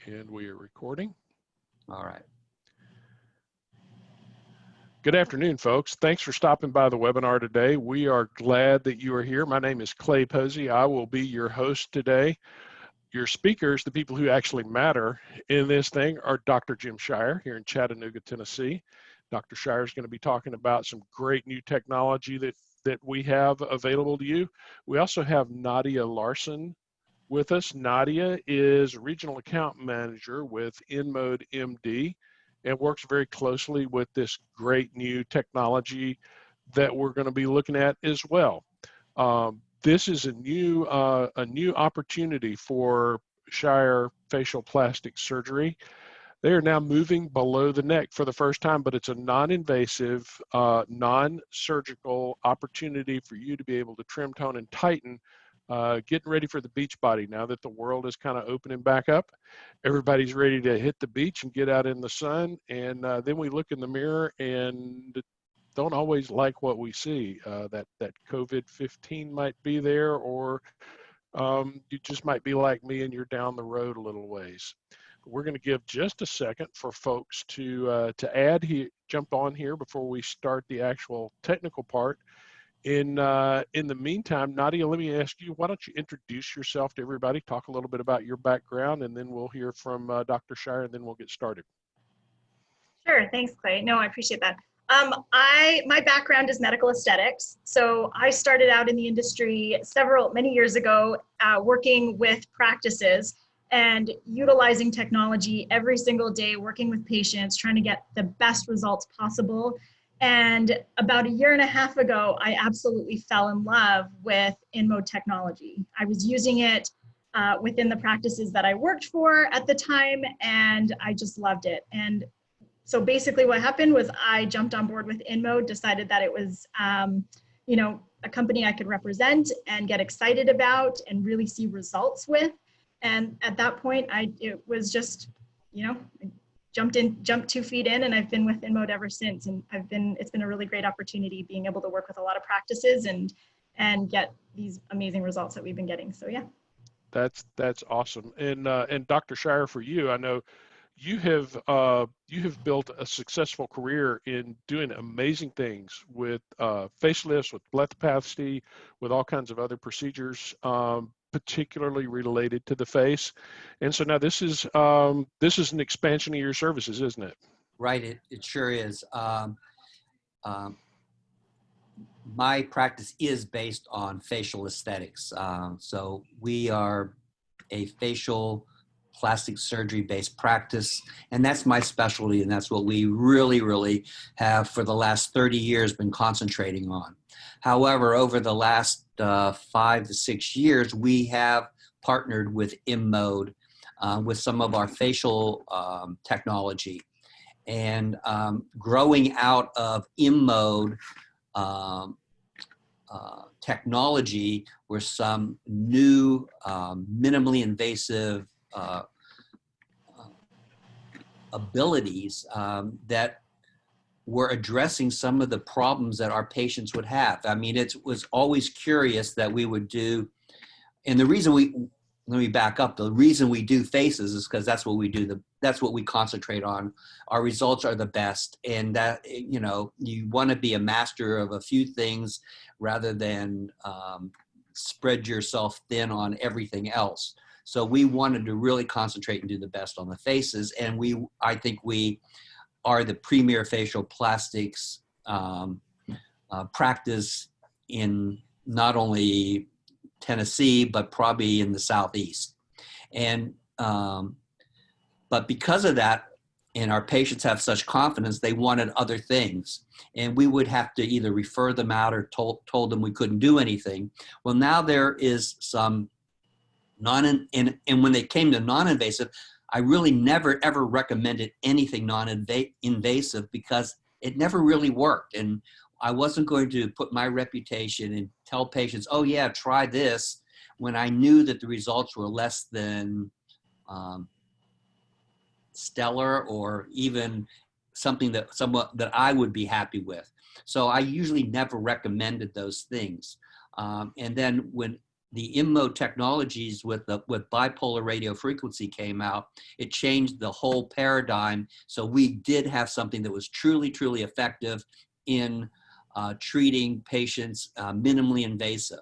And we are recording. All right. Good afternoon, folks. Thanks for stopping by the webinar today. We are glad that you are here. My name is Clay Posey. I will be your host today. Your speakers, the people who actually matter in this thing, are Dr. Jim Shire here in Chattanooga, Tennessee. Dr. Shire is going to be talking about some great new technology that we have available to you. We also have Nadia Larson with us. Nadia is Regional Account Manager with InMode MD and works very closely with this great new technology that we're going to be looking at as well. This is a new opportunity for Shire facial plastic surgery. They are now moving below the neck for the first time, but it's a non-invasive, non-surgical opportunity for you to be able to trim, tone, and tighten. Getting ready for the beach body now that the world is kind of opening back up. Everybody's ready to hit the beach and get out in the sun. And then we look in the mirror and don't always like what we see. That COVID-15 might be there, or you just might be like me and you're down the road a little ways. But we're going to give just a second for folks to add here, jump on here before we start the actual technical part. In the meantime, Nadia, let me ask you, why don't you introduce yourself to everybody, talk a little bit about your background, and then we'll hear from Dr. Shire, and then we'll get started. Sure, thanks, Clay. No, I appreciate that. My background is medical aesthetics. So I started out in the industry many years ago, working with practices and utilizing technology every single day, working with patients, trying to get the best results possible. And about a year and a half ago, I absolutely fell in love with InMode technology. I was using it within the practices that I worked for at the time, and I just loved it. And so basically what happened was I jumped on board with InMode, decided that it was a company I could represent and get excited about and really see results with. And at that point, it was just, jumped 2 feet in, and I've been with InMode ever since. And it's been a really great opportunity being able to work with a lot of practices and get these amazing results that we've been getting. So yeah. That's awesome. And Dr. Shire, for you, I know you have built a successful career in doing amazing things with facelifts, with blepharoplasty, with all kinds of other procedures, particularly related to the face. And so now this is an expansion of your services, isn't it? Right, it sure is. My practice is based on facial aesthetics. So we are a facial plastic surgery based practice, and that's my specialty, and that's what we really have for the last 30 years been concentrating on. However, over the last 5 to 6 years, we have partnered with InMode with some of our facial technology, and growing out of InMode technology were some new minimally invasive abilities that were addressing some of the problems that our patients would have. I mean, it was always curious that we would do, and the reason let me back up. The reason we do faces is because that's what we do. That's what we concentrate on. Our results are the best, and that, you want to be a master of a few things rather than spread yourself thin on everything else. So we wanted to really concentrate and do the best on the faces, and I think we are the premier facial plastics practice in not only Tennessee, but probably in the Southeast. And but because of that, and our patients have such confidence, they wanted other things. And we would have to either refer them out or told them we couldn't do anything. Well, now there is some and when they came to non-invasive, I really never ever recommended anything non-invasive because it never really worked. And I wasn't going to put my reputation and tell patients, oh yeah, try this, when I knew that the results were less than stellar, or even something that I would be happy with. So I usually never recommended those things. And then when the IMMO technologies with bipolar radio frequency came out, it changed the whole paradigm. So we did have something that was truly, truly effective in treating patients minimally invasive.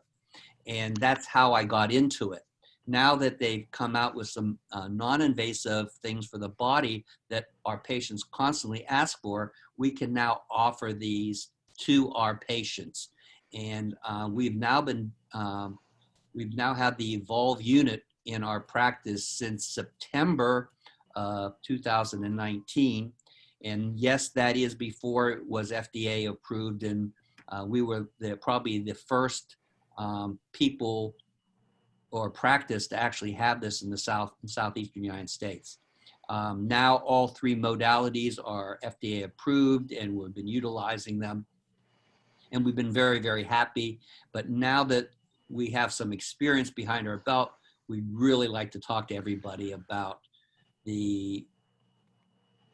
And that's how I got into it. Now that they've come out with some non-invasive things for the body that our patients constantly ask for, we can now offer these to our patients. And we've now had the Evolve unit in our practice since September 2019. And yes, that is before it was FDA approved. And we were probably the first people or practice to actually have this in the southeastern United States. Now all three modalities are FDA approved and we've been utilizing them. And we've been very, very happy. But now that we have some experience behind our belt, we'd really like to talk to everybody about the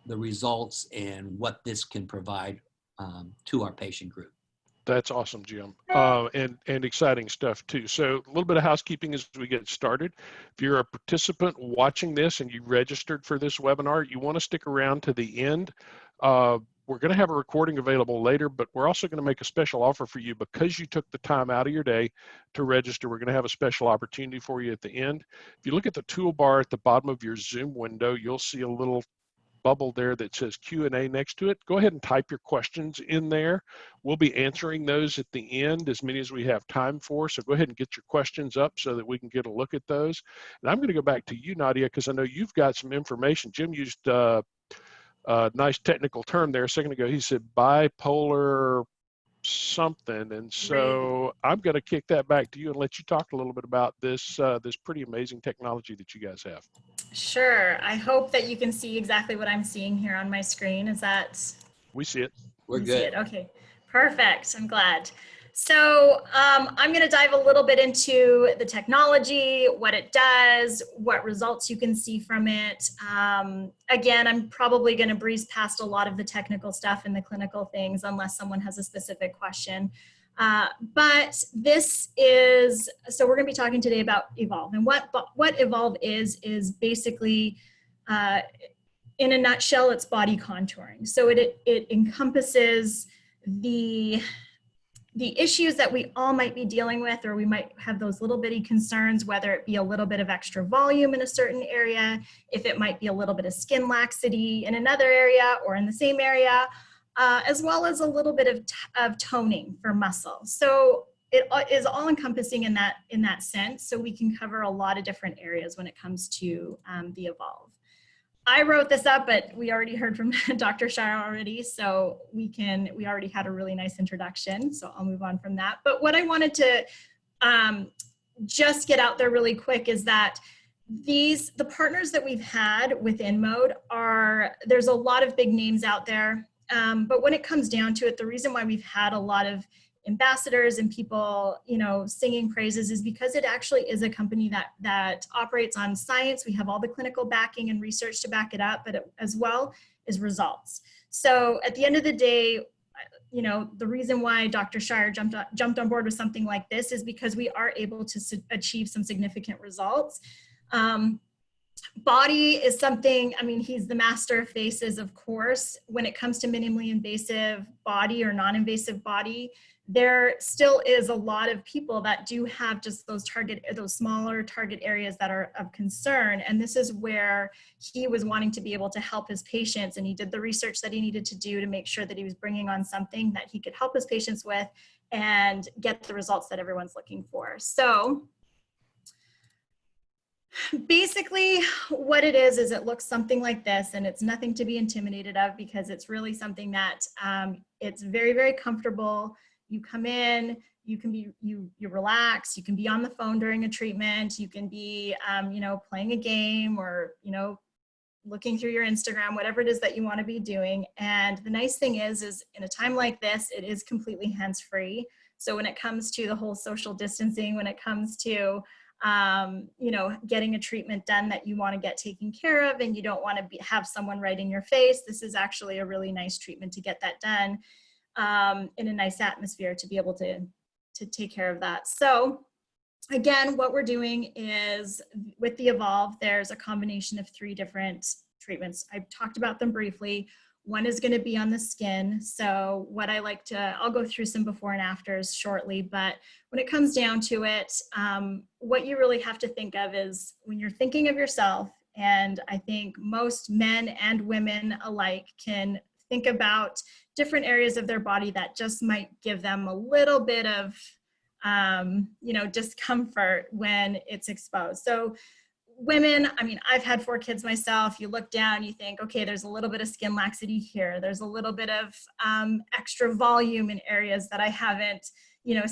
results and what this can provide to our patient group. That's awesome, Jim, and exciting stuff too. So a little bit of housekeeping as we get started. If you're a participant watching this and you registered for this webinar, you want to stick around to the end. We're going to have a recording available later, but we're also going to make a special offer for you because you took the time out of your day to register. We're going to have a special opportunity for you at the end. If you look at the toolbar at the bottom of your Zoom window, you'll see a little bubble there that says Q&A next to it. Go ahead and type your questions in there. We'll be answering those at the end, as many as we have time for. So go ahead and get your questions up so that we can get a look at those. And I'm going to go back to you, Nadia, because I know you've got some information. Jim used a nice technical term there a second ago. He said bipolar something, and so I'm going to kick that back to you and let you talk a little bit about this this pretty amazing technology that you guys have. Sure. I hope that you can see exactly what I'm seeing here on my screen. Is that? We see it. We're good. See it. Okay, perfect. I'm glad. So I'm going to dive a little bit into the technology, what it does, what results you can see from it. Again, I'm probably going to breeze past a lot of the technical stuff and the clinical things unless someone has a specific question. But this is, so we're going to be talking today about Evolve. And what Evolve is basically, in a nutshell, it's body contouring. So it encompasses the issues that we all might be dealing with, or we might have those little bitty concerns, whether it be a little bit of extra volume in a certain area, if it might be a little bit of skin laxity in another area or in the same area, as well as a little bit of toning for muscle. So it is all encompassing in that sense. So we can cover a lot of different areas when it comes to the Evolve. I wrote this up, but we already heard from Dr. Shire already, so we already had a really nice introduction, so I'll move on from that. But what I wanted to just get out there really quick is that the partners that we've had with InMode there's a lot of big names out there, but when it comes down to it, the reason why we've had a lot of ambassadors and people, singing praises is because it actually is a company that operates on science. We have all the clinical backing and research to back it up, but as well as results. So at the end of the day, the reason why Dr. Shire jumped on board with something like this is because we are able to achieve some significant results. Body is something, he's the master of faces, of course. When it comes to minimally invasive body or non-invasive body, there still is a lot of people that do have just those smaller target areas that are of concern. And this is where he was wanting to be able to help his patients. And he did the research that he needed to do to make sure that he was bringing on something that he could help his patients with and get the results that everyone's looking for. So basically what it is it looks something like this, and it's nothing to be intimidated of because it's really something that it's very, very comfortable. You come in, you can be, you relax, you can be on the phone during a treatment, you can be, playing a game or, looking through your Instagram, whatever it is that you want to be doing. And the nice thing is in a time like this, it is completely hands-free. So when it comes to the whole social distancing, when it comes to, getting a treatment done that you want to get taken care of and you don't want to have someone right in your face, this is actually a really nice treatment to get that done in a nice atmosphere to be able to take care of that. So again, what we're doing is with the Evolve, there's a combination of 3 different treatments. I talked about them briefly. One is going to be on the skin. So what I like to, I'll go through some before and afters shortly, but when it comes down to it, what you really have to think of is when you're thinking of yourself, and I think most men and women alike can think about different areas of their body that just might give them a little bit of discomfort when it's exposed. So women, I mean, I've had 4 kids myself. You look down, you think, okay, there's a little bit of skin laxity here. There's a little bit of extra volume in areas that I haven't,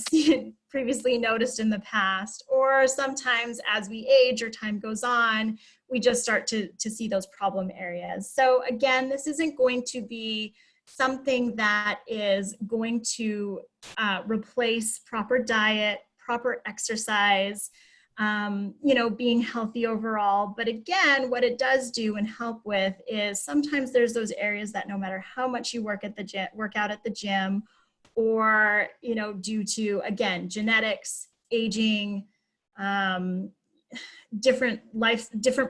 seen previously noticed in the past. Or sometimes as we age or time goes on, we just start to see those problem areas. So again, this isn't going to be something that is going to replace proper diet, proper exercise, being healthy overall. But again, what it does do and help with is sometimes there's those areas that no matter how much you work out at the gym, or, due to, again, genetics, aging, different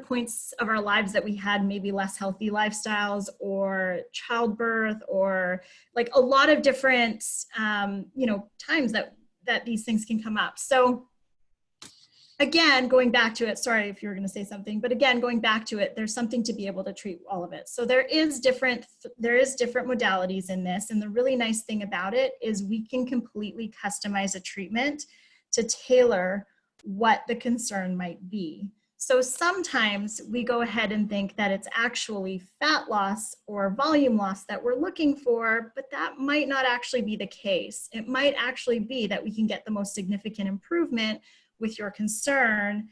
points of our lives that we had maybe less healthy lifestyles, or childbirth, or like a lot of different, times that these things can come up. So again, going back to it, sorry if you were going to say something, but again, going back to it, there's something to be able to treat all of it. So there is different modalities in this. And the really nice thing about it is we can completely customize a treatment to tailor what the concern might be. So sometimes we go ahead and think that it's actually fat loss or volume loss that we're looking for, but that might not actually be the case. It might actually be that we can get the most significant improvement with your concern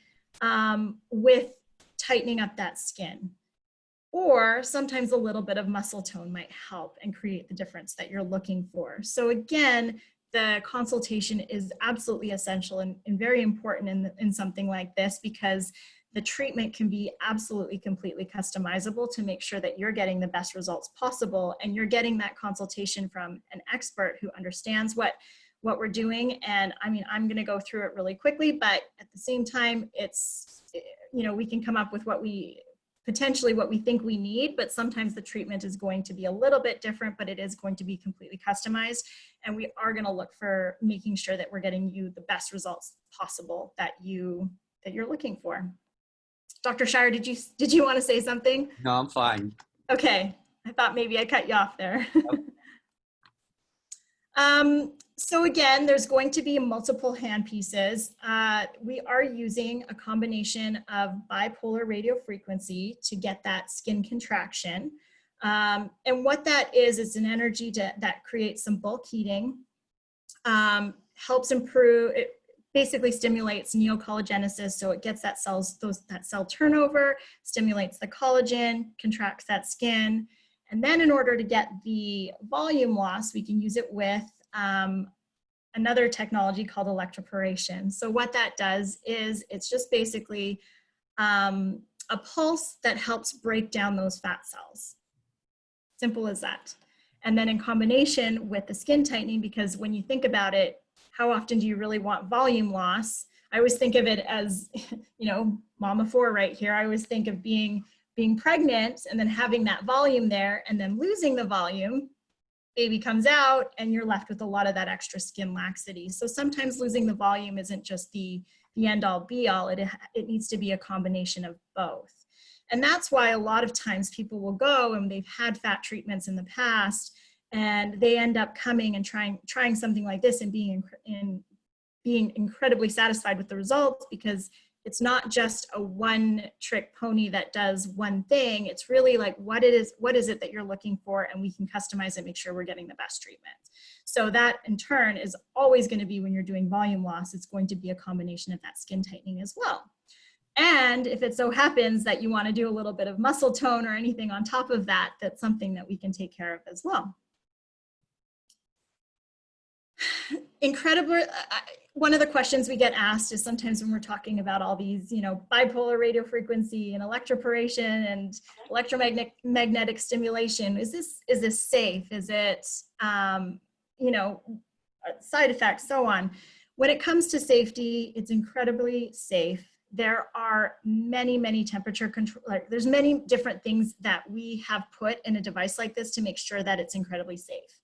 with tightening up that skin. Or sometimes a little bit of muscle tone might help and create the difference that you're looking for. So again, the consultation is absolutely essential and very important in something like this, because the treatment can be absolutely completely customizable to make sure that you're getting the best results possible, and you're getting that consultation from an expert who understands what we're doing. And I mean, I'm going to go through it really quickly, but at the same time, it's, we can come up with what we think we need, but sometimes the treatment is going to be a little bit different, but it is going to be completely customized. And we are going to look for making sure that we're getting you the best results possible that you're looking for. Dr. Shire, did you want to say something? No, I'm fine. Okay. I thought maybe I cut you off there. So again, there's going to be multiple hand pieces. We are using a combination of bipolar radiofrequency to get that skin contraction. And what that is an energy that creates some bulk heating, helps improve, it basically stimulates neocollagenesis, so it gets that cell turnover, stimulates the collagen, contracts that skin. And then in order to get the volume loss, we can use it with another technology called electroporation. So what that does is it's just basically a pulse that helps break down those fat cells. Simple as that. And then in combination with the skin tightening, because when you think about it, how often do you really want volume loss? I always think of it as, mama 4 right here. I always think of being pregnant and then having that volume there and then losing the volume. Baby comes out and you're left with a lot of that extra skin laxity. So sometimes losing the volume isn't just the end all be all. It needs to be a combination of both. And that's why a lot of times people will go and they've had fat treatments in the past and they end up coming and trying something like this and being incredibly satisfied with the results, because it's not just a one-trick pony that does one thing. It's really like, what is it that you're looking for, and we can customize it, make sure we're getting the best treatment. So that in turn is always going to be, when you're doing volume loss, it's going to be a combination of that skin tightening as well. And if it so happens that you want to do a little bit of muscle tone or anything on top of that, that's something that we can take care of as well. Incredible. One of the questions we get asked is sometimes when we're talking about all these, bipolar radiofrequency and electroporation and electromagnetic stimulation, is this safe? Is it, side effects, so on? When it comes to safety, it's incredibly safe. There are many, many temperature control, there's many different things that we have put in a device like this to make sure that it's incredibly safe.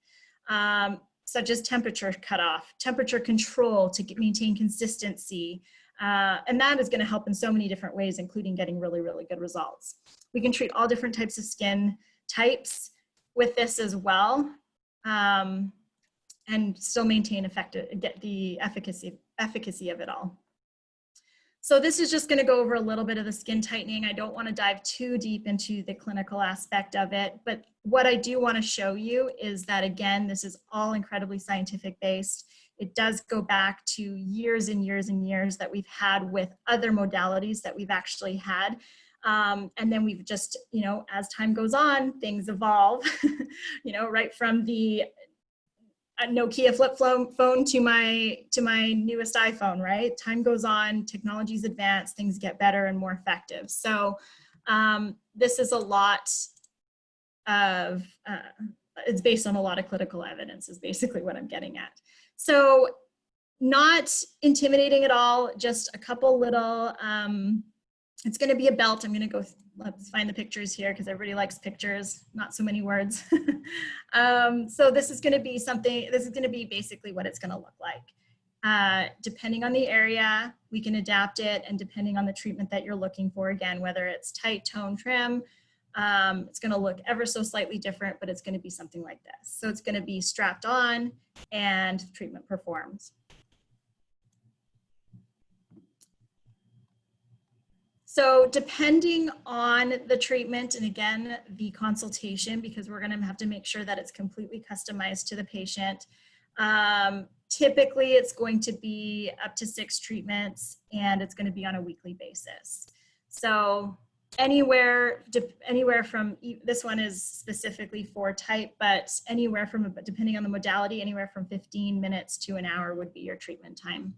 Such as temperature cutoff, temperature control to maintain consistency. And that is gonna help in so many different ways, including getting really, really good results. We can treat all different types of skin types with this as well, and still maintain get the efficacy of it all. So this is just gonna go over a little bit of the skin tightening. I don't wanna dive too deep into the clinical aspect of it, but what I do wanna show you is that, again, this is all incredibly scientific based. It does go back to years and years and years that we've had with other modalities that we've actually had. And then we've just, you know, as time goes on, things evolve, you know, right from the Nokia flip phone to my newest iPhone, right? Time goes on, technologies advance, things get better and more effective. So this is a lot of, it's based on a lot of clinical evidence is basically what I'm getting at. So not intimidating at all, just a couple little, it's gonna be a belt. I'm gonna go, let's find the pictures here because everybody likes pictures, not so many words. So this is gonna be something, this is gonna be basically what it's gonna look like. Depending on the area, we can adapt it, and depending on the treatment that you're looking for, again, whether it's tight, tone, trim, it's gonna look ever so slightly different, but it's gonna be something like this. So it's gonna be strapped on and treatment performed. So depending on the treatment, and again, the consultation, because we're gonna have to make sure that it's completely customized to the patient. Typically it's going to be up to 6 treatments, and it's gonna be on a weekly basis. So anywhere from, this one is specifically for type, but anywhere from, depending on the modality, anywhere from 15 minutes to an hour would be your treatment time.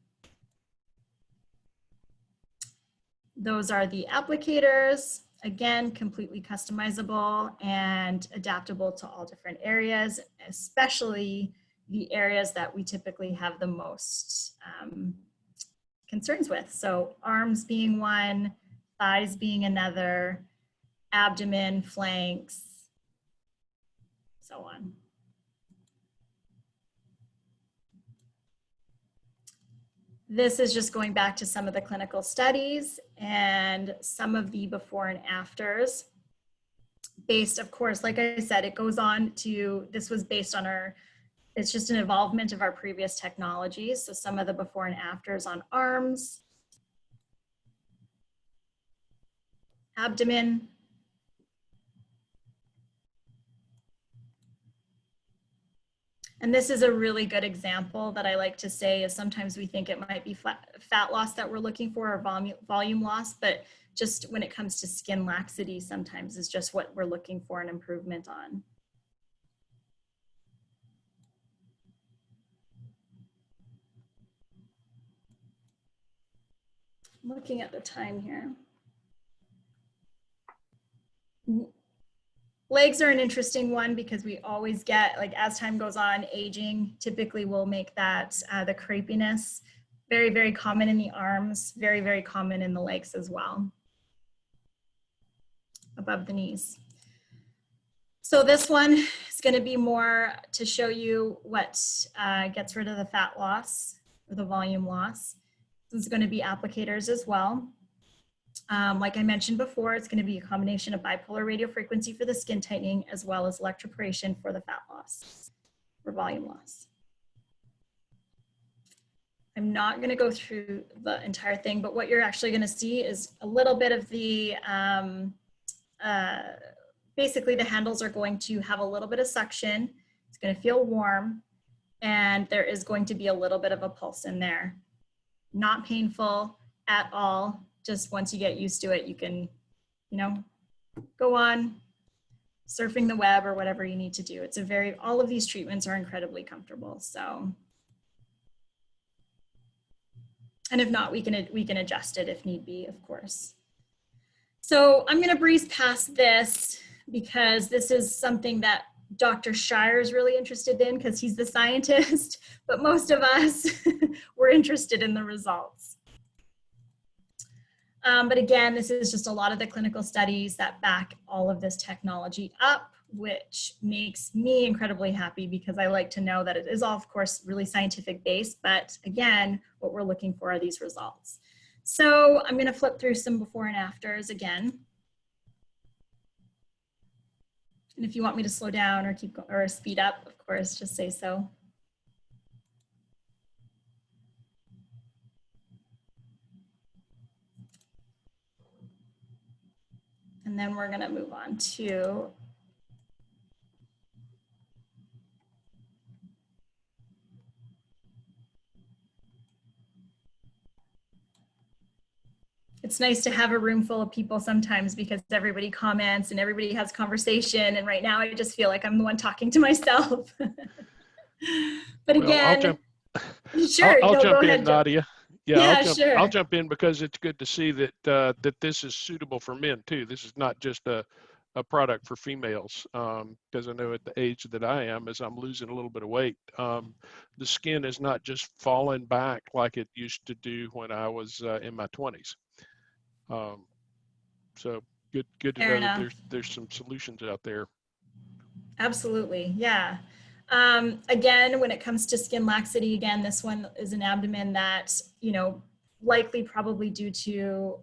Those are the applicators, again, completely customizable and adaptable to all different areas, especially the areas that we typically have the most concerns with. So arms being one, thighs being another, abdomen, flanks, so on. This is just going back to some of the clinical studies and some of the before and afters. Based, of course, like I said, it goes on to, this was based on our, it's just an evolvement of our previous technologies. So some of the before and afters on arms, abdomen, and this is a really good example that I like to say is sometimes we think it might be fat loss that we're looking for, or volume loss, but just when it comes to skin laxity, sometimes is just what we're looking for an improvement on. Looking at the time here. Legs are an interesting one because we always get, like, as time goes on, aging typically will make that the crepiness very, very common in the arms, very, very common in the legs as well, above the knees. So this one is going to be more to show you what gets rid of the fat loss or the volume loss. This is going to be applicators as well. Like I mentioned before, it's going to be a combination of bipolar radiofrequency for the skin tightening as well as electroporation for the fat loss or volume loss. I'm not going to go through the entire thing, but what you're actually going to see is a little bit of the, basically the handles are going to have a little bit of suction. It's going to feel warm, and there is going to be a little bit of a pulse in there. Not painful at all. Just once you get used to it, you can, you know, go on surfing the web or whatever you need to do. It's a very, all of these treatments are incredibly comfortable. So, and if not, we can adjust it if need be, of course. So I'm going to breeze past this because this is something that Dr. Shire is really interested in because he's the scientist, but most of us were interested in the results. But again, this is just a lot of the clinical studies that back all of this technology up, which makes me incredibly happy because I like to know that it is all, of course, really scientific based, but again, what we're looking for are these results. So I'm going to flip through some before and afters again. And if you want me to slow down or or speed up, of course, just say so. And then we're going to move on to it's nice to have a room full of people sometimes because everybody comments and everybody has conversation. And right now I just feel like I'm the one talking to myself. But again, sure, I'll no, jump go in, ahead, Nadia. Yeah, yeah, I'll sure. jump in because it's good to see that that this is suitable for men too. This is not just a product for females, because I know at the age that I am, as I'm losing a little bit of weight, the skin is not just falling back like it used to do when I was in my 20s. So good to Fair know that enough. there's some solutions out there. Absolutely, yeah. Again, when it comes to skin laxity, again, this one is an abdomen that, you know, likely probably due to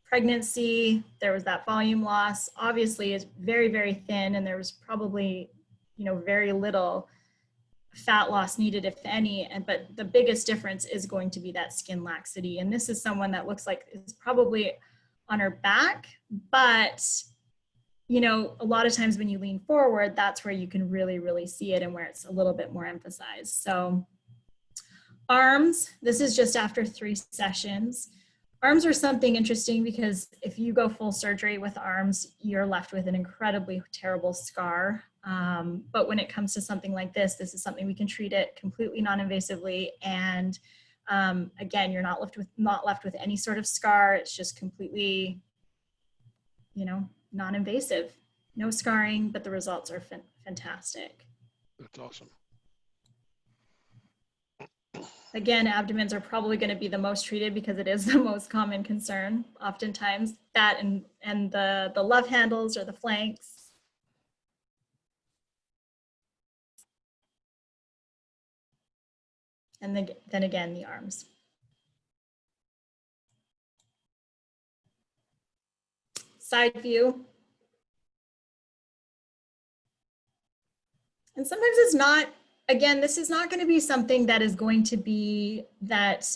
pregnancy, there was that volume loss. Obviously, it's very, very thin, and there was probably, you know, very little fat loss needed, if any. But the biggest difference is going to be that skin laxity. And this is someone that looks like is probably on her back, but you know, a lot of times when you lean forward, that's where you can really, really see it and where it's a little bit more emphasized. So arms, this is just after 3 sessions. Arms are something interesting because if you go full surgery with arms, you're left with an incredibly terrible scar. But when it comes to something like this is something we can treat it completely non-invasively. And again, you're not left with any sort of scar. It's just completely, you know, non-invasive, no scarring, but the results are fantastic. That's awesome. Again, abdomens are probably going to be the most treated because it is the most common concern. Oftentimes that and the love handles or the flanks. And then again, the arms. Side view. And sometimes it's not, again, this is not going to be something that is going to be that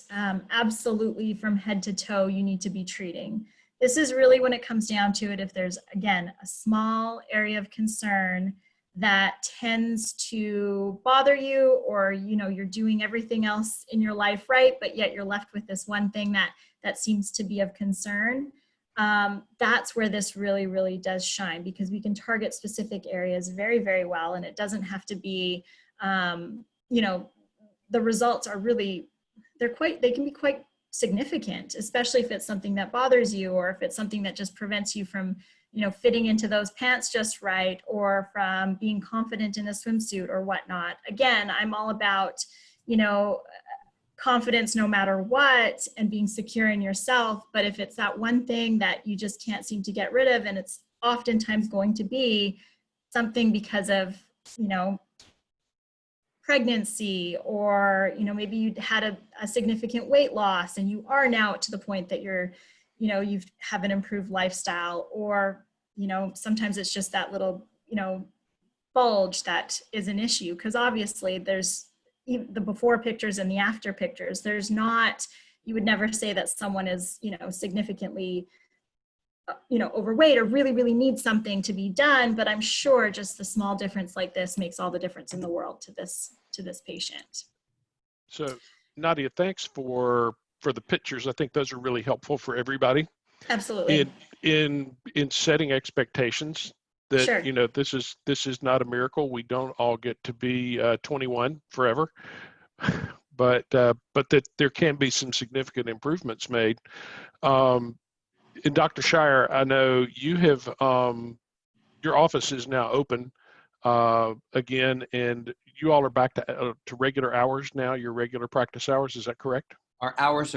absolutely from head to toe you need to be treating. This is really when it comes down to it, if there's, again, a small area of concern that tends to bother you, or, you know, you're doing everything else in your life right, but yet you're left with this one thing that seems to be of concern. That's where this really, really does shine, because we can target specific areas very, very well. And it doesn't have to be, you know, the results are really, they can be quite significant, especially if it's something that bothers you, or if it's something that just prevents you from, you know, fitting into those pants just right, or from being confident in a swimsuit or whatnot. Again, I'm all about, you know, confidence no matter what and being secure in yourself. But if it's that one thing that you just can't seem to get rid of, and it's oftentimes going to be something because of, you know, pregnancy, or, you know, maybe you had a significant weight loss and you are now to the point that you're, you know, you have an improved lifestyle, or, you know, sometimes it's just that little, you know, bulge that is an issue. Because obviously there's the before pictures and the after pictures. There's not, you would never say that someone is, you know, significantly, you know, overweight or really, really needs something to be done. But I'm sure just the small difference like this makes all the difference in the world to this patient. So Nadia, thanks for the pictures. I think those are really helpful for everybody. Absolutely. In setting expectations that, Sure. you know, this is not a miracle. We don't all get to be 21 forever, but that there can be some significant improvements made. And Dr. Shire, I know you have your office is now open again, and you all are back to regular hours now, your regular practice hours. Is that correct? Our hours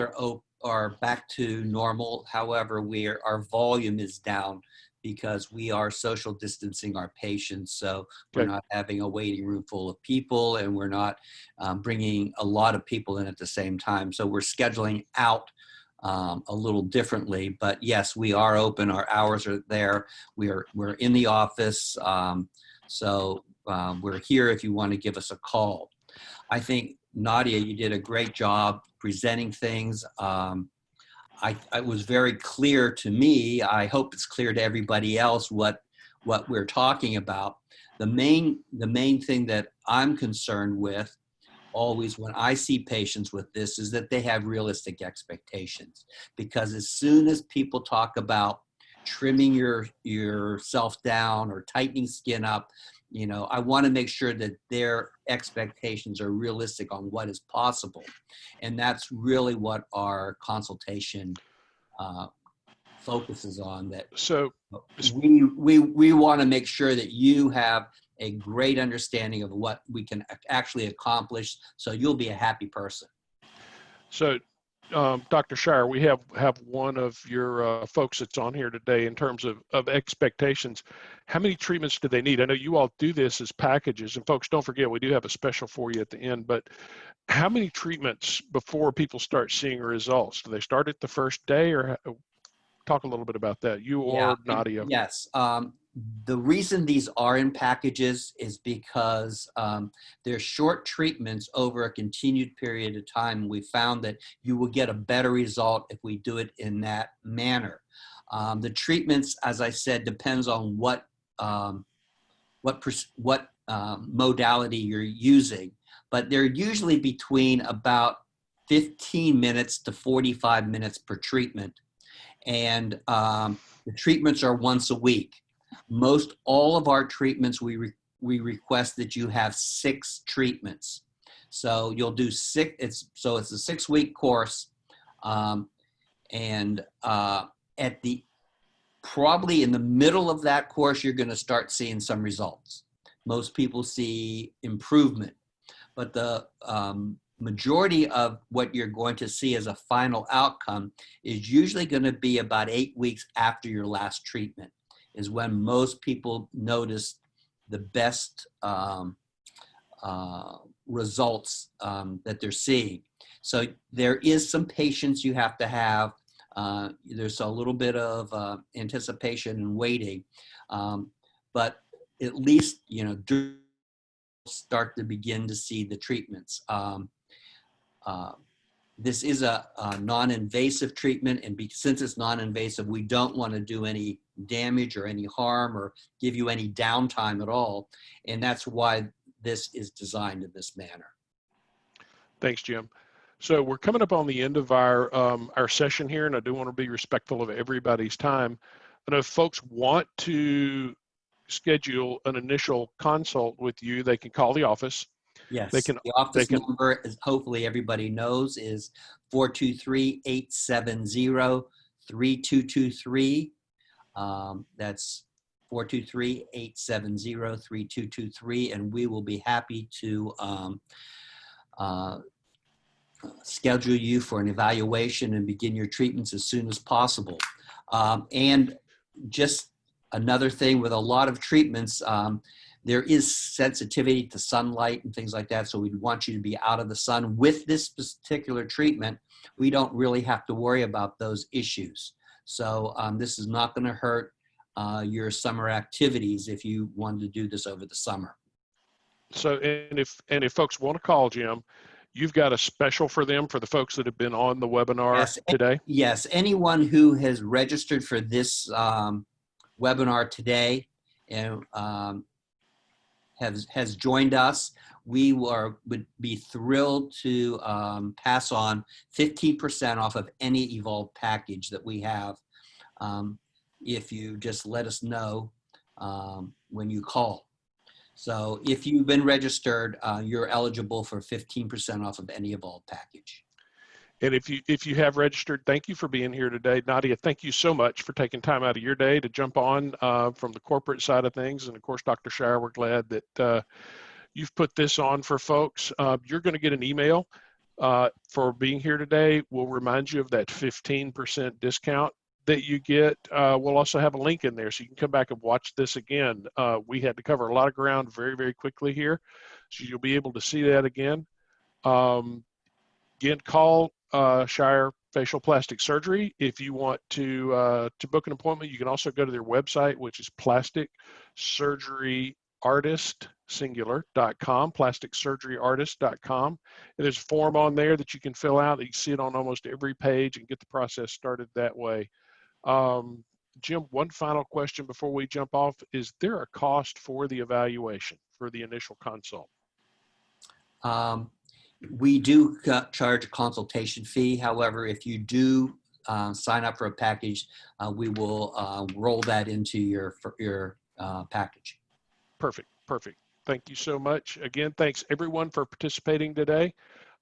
are back to normal. However, our volume is down because we are social distancing our patients. So we're Okay. not having a waiting room full of people, and we're not bringing a lot of people in at the same time. So we're scheduling out a little differently. But yes, we are open. Our hours are there. We're in the office. So we're here if you want to give us a call. I think, Nadia, you did a great job presenting things. It was very clear to me. I hope it's clear to everybody else what we're talking about. The main thing that I'm concerned with always when I see patients with this is that they have realistic expectations. Because as soon as people talk about trimming yourself down or tightening skin up, I want to make sure that their expectations are realistic on what is possible. And that's really what our consultation focuses on. That So we want to make sure that you have a great understanding of what we can actually accomplish, so you'll be a happy person. So, Dr. Shire, we have one of your folks that's on here today in terms of expectations. How many treatments do they need? I know you all do this as packages, and folks, don't forget, we do have a special for you at the end, but how many treatments before people start seeing results? Do they start at the first day, or talk a little bit about that, you or Nadia? Yes. The reason these are in packages is because they're short treatments over a continued period of time. We found that you will get a better result if we do it in that manner. The treatments, as I said, depends on what modality you're using, but they're usually between about 15 minutes to 45 minutes per treatment. And the treatments are once a week. Most all of our treatments, we request that you have 6 treatments. So you'll do 6. It's a 6-week course, and at the probably in the middle of that course, you're going to start seeing some results. Most people see improvement, but the majority of what you're going to see as a final outcome is usually going to be about 8 weeks after your last treatment, is when most people notice the best results that they're seeing. So there is some patience you have to have. There's a little bit of anticipation and waiting, but at least, start to begin to see the treatments. This is a non-invasive treatment, and since it's non-invasive, we don't want to do any damage or any harm or give you any downtime at all, and that's why this is designed in this manner. Thanks, Jim. So we're coming up on the end of our session here, and I do want to be respectful of everybody's time. I know if folks want to schedule an initial consult with you, they can call the office. Yes, the office number, is, hopefully everybody knows, is 423-870-3223. That's 423-870-3223, and we will be happy to schedule you for an evaluation and begin your treatments as soon as possible. And just another thing with a lot of treatments, there is sensitivity to sunlight and things like that, so we'd want you to be out of the sun. With this particular treatment, we don't really have to worry about those issues. So this is not going to hurt your summer activities if you wanted to do this over the summer. So, and if folks want to call Jim, you've got a special for them, for the folks that have been on the webinar today? Yes, anyone who has registered for this webinar today and has joined us, we would be thrilled to pass on 15% off of any Evolve package that we have, if you just let us know when you call. So if you've been registered, you're eligible for 15% off of any Evolve package. And if you have registered, thank you for being here today. Nadia, thank you so much for taking time out of your day to jump on from the corporate side of things. And of course, Dr. Shire, we're glad that you've put this on for folks. You're going to get an email for being here today. We'll remind you of that 15% discount that you get. We'll also have a link in there so you can come back and watch this again. We had to cover a lot of ground very, very quickly here, so you'll be able to see that again. Again, call Shire Facial Plastic Surgery if you want to book an appointment. You can also go to their website, which is plasticsurgeryartist.com, plasticsurgeryartist.com. And there's a form on there that you can fill out. You can see it on almost every page and get the process started that way. Jim, one final question before we jump off. Is there a cost for the evaluation, for the initial consult? We do charge a consultation fee. However, if you do sign up for a package, we will roll that into your package. Perfect. Perfect. Thank you so much. Again, thanks everyone for participating today.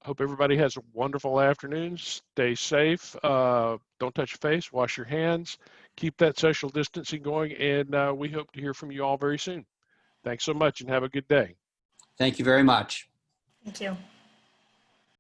I hope everybody has a wonderful afternoon. Stay safe. Don't touch your face. Wash your hands. Keep that social distancing going. And we hope to hear from you all very soon. Thanks so much and have a good day. Thank you very much. Thank you.